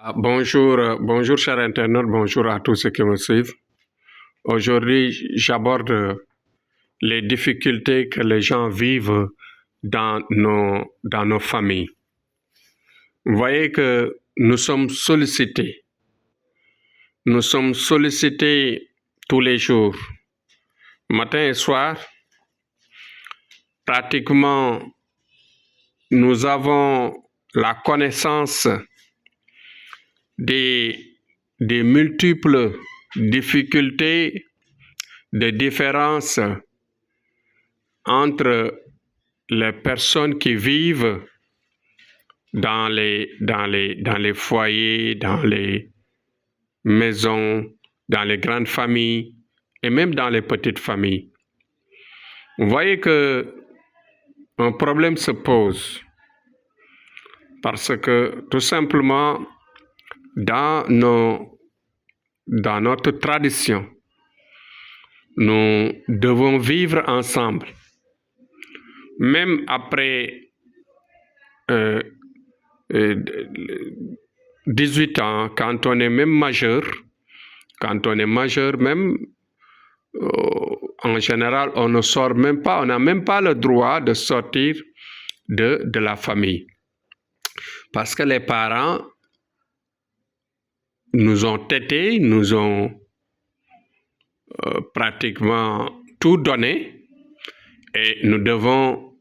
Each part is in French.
Bonjour chers internautes, bonjour à tous ceux qui me suivent. Aujourd'hui, j'aborde les difficultés que les gens vivent dans nos familles. Vous voyez que nous sommes sollicités. Nous sommes sollicités tous les jours, matin et soir. Pratiquement, nous avons la connaissance des multiples difficultés, des différences entre les personnes qui vivent dans les foyers, dans les maisons, dans les grandes familles et même dans les petites familles. Vous voyez que un problème se pose parce que tout simplement dans notre tradition, nous devons vivre ensemble. Même après 18 ans, quand on est même majeur, même, en général, on ne sort même pas, on n'a même pas le droit de sortir de la famille. Parce que les parents nous ont tétés, nous ont pratiquement tout donné et nous devons,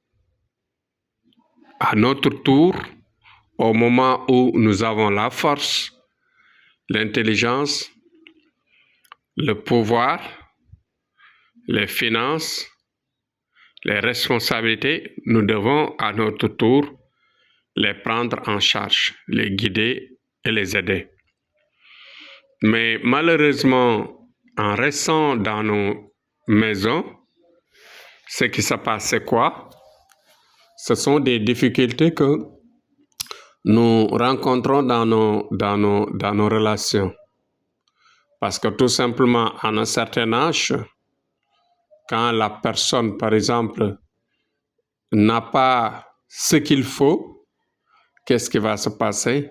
à notre tour, au moment où nous avons la force, l'intelligence, le pouvoir, les finances, les responsabilités, nous devons à notre tour les prendre en charge, les guider et les aider. Mais malheureusement, en restant dans nos maisons, ce qui se passe, c'est quoi? Ce sont des difficultés que nous rencontrons dans nos relations. Parce que tout simplement, à un certain âge, quand la personne, par exemple, n'a pas ce qu'il faut, qu'est-ce qui va se passer?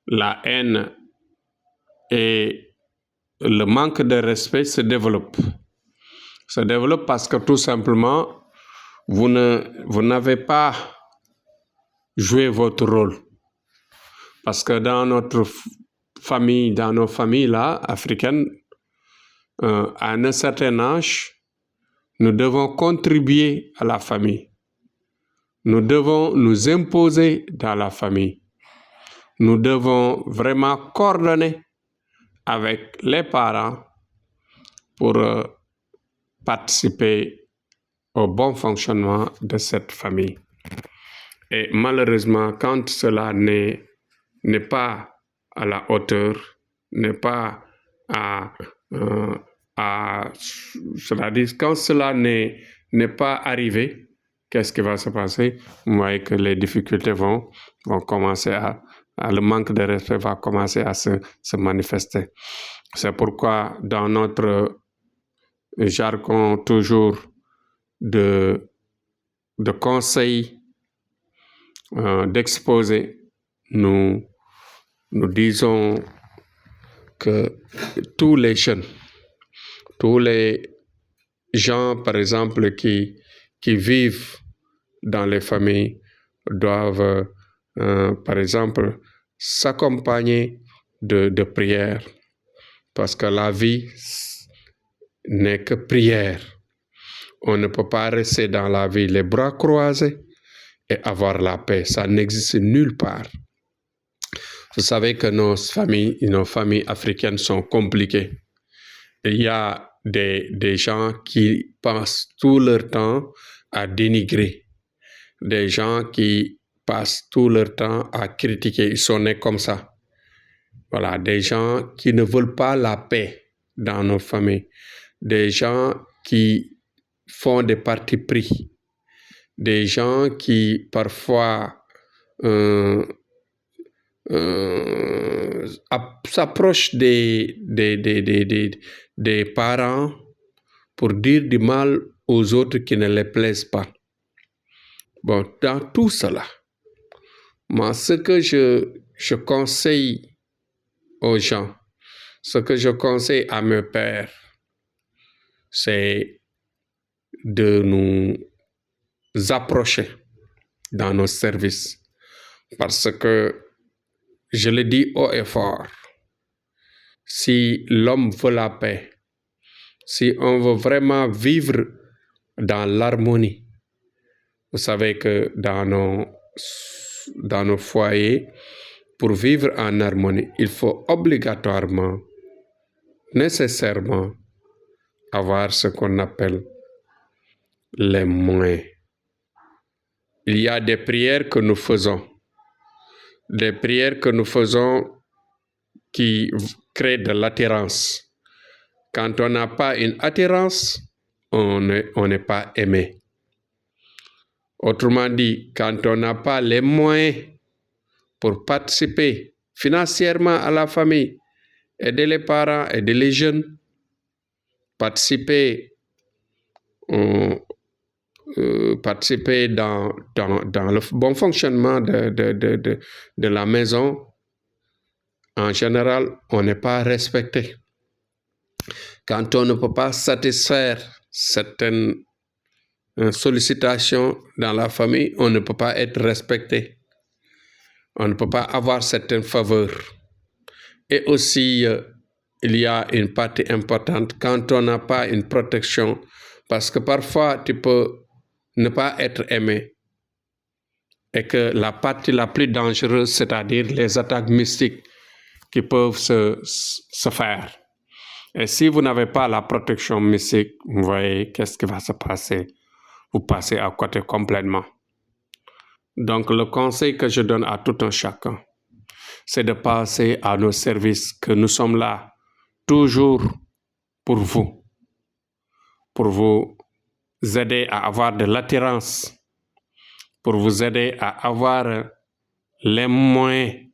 La haine et le manque de respect se développent. Se développent parce que tout simplement, vous n'avez pas joué votre rôle. Parce que dans notre famille, dans nos familles là, africaines, à un certain âge, nous devons contribuer à la famille. Nous devons nous imposer dans la famille. Nous devons vraiment coordonner avec les parents pour participer au bon fonctionnement de cette famille. Et malheureusement, quand cela n'est pas à la hauteur, n'est pas c'est-à-dire quand cela n'est pas arrivé, qu'est-ce qui va se passer? Vous voyez que les difficultés vont commencer le manque de respect va commencer à se manifester. C'est pourquoi dans notre jargon toujours de conseils, d'exposés, nous disons que tous les jeunes, tous les gens, par exemple, qui vivent dans les familles doivent, par exemple, s'accompagner de prières, parce que la vie n'est que prière. On ne peut pas rester dans la vie les bras croisés et avoir la paix. Ça n'existe nulle part. Vous savez que nos familles africaines sont compliquées. Il y a des gens qui passent tout leur temps à dénigrer. Des gens qui passent tout leur temps à critiquer. Ils sont nés comme ça. Voilà, des gens qui ne veulent pas la paix dans nos familles. Des gens qui font des partis pris. Des gens qui parfois s'approchent des parents pour dire du mal aux autres qui ne les plaisent pas. Bon, dans tout cela, moi, ce que je conseille aux gens, ce que je conseille à mes pères, c'est de nous approcher dans nos services. Parce que, je le dis haut et fort, si l'homme veut la paix, si on veut vraiment vivre dans l'harmonie, vous savez que dans nos foyers, pour vivre en harmonie, il faut obligatoirement, nécessairement, avoir ce qu'on appelle les moyens. Il y a des prières que nous faisons, qui créent de l'attirance. Quand on n'a pas une attirance, on n'est pas aimé. Autrement dit, quand on n'a pas les moyens pour participer financièrement à la famille, aider les parents, aider les jeunes, participer dans le bon fonctionnement de la maison, en général, on n'est pas respecté. Quand on ne peut pas satisfaire certaines sollicitations dans la famille, on ne peut pas être respecté. On ne peut pas avoir certaines faveurs. Et aussi, il y a une partie importante quand on n'a pas une protection, parce que parfois tu peux ne pas être aimé. Et que la partie la plus dangereuse, c'est-à-dire les attaques mystiques qui peuvent se faire. Et si vous n'avez pas la protection mystique, vous voyez qu'est-ce qui va se passer. Vous passez à côté complètement. Donc le conseil que je donne à tout un chacun, c'est de passer à nos services, que nous sommes là toujours pour vous aider à avoir de l'attirance, pour vous aider à avoir les moyens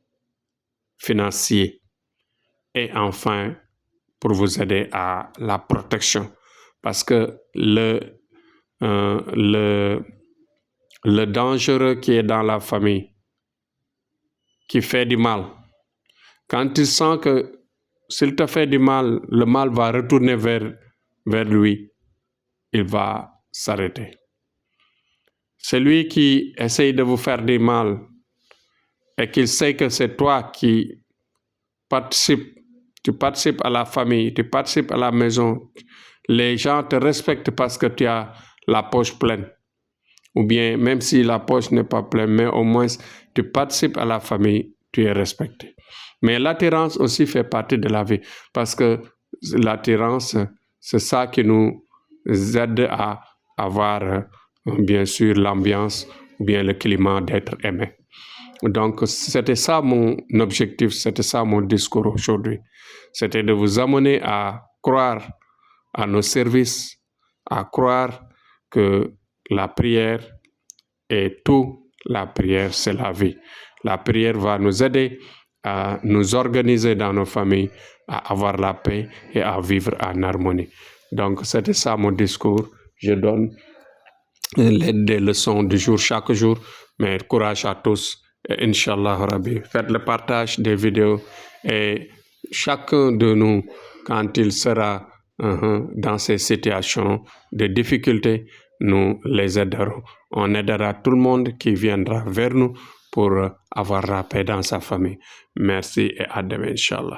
financiers et enfin pour vous aider à la protection. Parce que le dangereux qui est dans la famille, qui fait du mal, quand il sent que s'il te fait du mal, le mal va retourner vers lui, il va s'arrêter. Celui qui essaye de vous faire du mal et qu'il sait que c'est toi qui tu participes à la famille, tu participes à la maison, les gens te respectent parce que tu as la poche pleine. Ou bien, même si la poche n'est pas pleine, mais au moins tu participes à la famille, tu es respecté. Mais l'attirance aussi fait partie de la vie, parce que l'attirance, c'est ça qui nous aide à avoir, bien sûr, l'ambiance, ou bien le climat d'être aimé. Donc, c'était ça mon objectif, c'était ça mon discours aujourd'hui. C'était de vous amener à croire à nos services, à croire que la prière est tout. La prière, c'est la vie. La prière va nous aider à nous organiser dans nos familles, à avoir la paix et à vivre en harmonie. Donc, c'était ça mon discours. Je donne des leçons du jour chaque jour, mais courage à tous. Et Inch'Allah Rabbi, faites le partage des vidéos et chacun de nous, quand il sera dans ces situations de difficulté, nous les aiderons. On aidera tout le monde qui viendra vers nous pour avoir la paix dans sa famille. Merci et à demain, Inch'Allah.